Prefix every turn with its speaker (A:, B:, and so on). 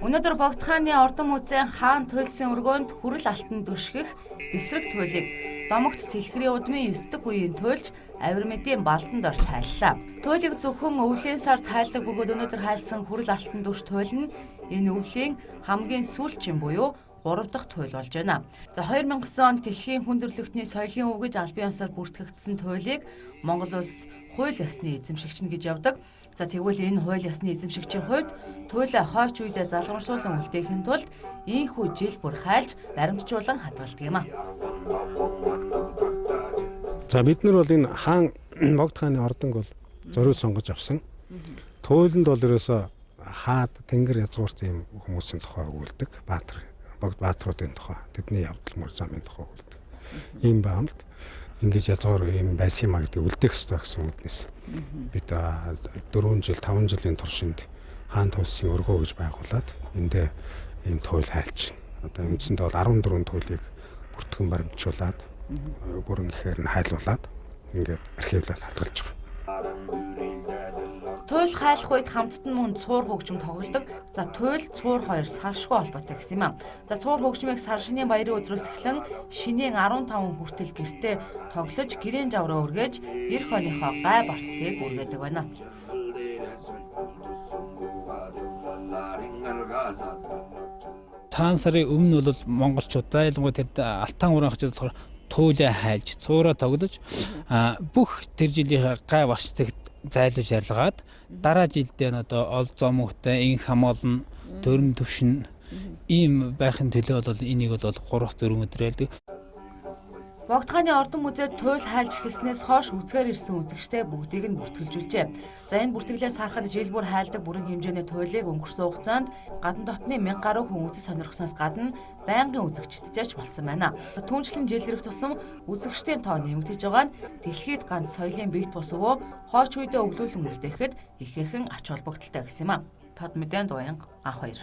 A: Өнөөдөр Богдхааны ордон музейн хаан туйлсын өргөөнд хүрэл алтан түшгэх эсрэг туйлыг домогт сэлхрийн удмын 9 дэх үеийн туйлж авир мэдийн балданд орж хайллаа. Туйлыг зөвхөн өвлийн сард хайлдаг бөгөөд өнөөдөр хайлсан хүрэл алтан түш туйл нь энэ өвлийн хамгийн сүүлчийн буюу 3 дахь туйл болж байна. За 2009 онд дэлхийн хүндрэлтний соёлын өв гэж албан ёсоор бүртгэгдсэн туйлыг Монгол улс хууль ёсны эзэмшигч нь гэж явдаг. За тэгвэл энэ хууль ёсны эзэмшигчийн хувьд туйлаа хойч үедээ залгамжлуулан үлдээхийн тулд ийхүү жил бүр хайлж баримтжуулан хадгалдаг юм а.
B: За бид нар бол энэ хаан Богдхааны ордонг бол зориуд сонгож авсан. Туйланд бол ерөөсө хаад тэнгэр язгуурт ийм хүмүүсийн тухай өгүүлдэг. Богд баатруудын тухай, тэдний явдал мөр замын тухай өгүүлдэг. Ийм баамд ингэж язгуур ийм байсан юм а гэдэг үлдээх ёстой гэсэн үгнээс бид 4 жил 5 жилийн туршинд хаан туйлсын өргөө гэж байгуулад эндээ ийм туйл хайлж байна. Одоо үндсэндээ бол 14 туйлыг бүртгэн баримтжуулаад бүрэн гэхээр нь хайлуулад ингээд архивлаад хадгалж байгаа.
A: Туйл хайлах үед хамттан мөн цуур хөгжим тоглодог. За туйл цуур хоёр саршгүй холбоотой гэсэн юм а. За цуур хөгжмийг сар шинийн баярын өдрөөс эхлэн шинийн 15 хүртэл гэртээ тоглож гэрийн жавраа өргөж эр хойныхоо гай барцыг үргээдэг байна.
C: Цагаан сарын өмнө бол монголчуудаа ялангуяа тэр алтан уурхачд болохоор туйлаа хайлж цуураа тоглож бүх тэр жилийн гай барцыг зайлуулж арилгаад дараа жилдээ одоо ол зомогтой ин хамоолн төрн төвшин ийм байхын төлөө бол энийг бол 3-4 өдөр ялдаг.
A: Богдхааны ордон музейд туйл хайлж эхэлснээс хойш үзгээр ирсэн үзэгчтэй бүгдийг нь бүртгэлжүүлжээ. За энэ бүртгэлээс харахад жил бүр хайлдаг бүрэн хэмжээний туйлыг өнгөрсөн хугацаанд гадна дотны 1000 гаруй хүн үзэж сонирхсноос гадна байнгын үзэгчдэж болсон байна. Түүнчлэн жил ирэх тусам үзэгчдийн тоо нэмэгдэж байгаа нь дэлхийд ганц соёлын бийт бус өвөө хойч үедээ өглөөлөн үлдээхэд ихээхэн ач холбогдолтой гэсэн юм а. Тод мэдэн дуянга анх 2.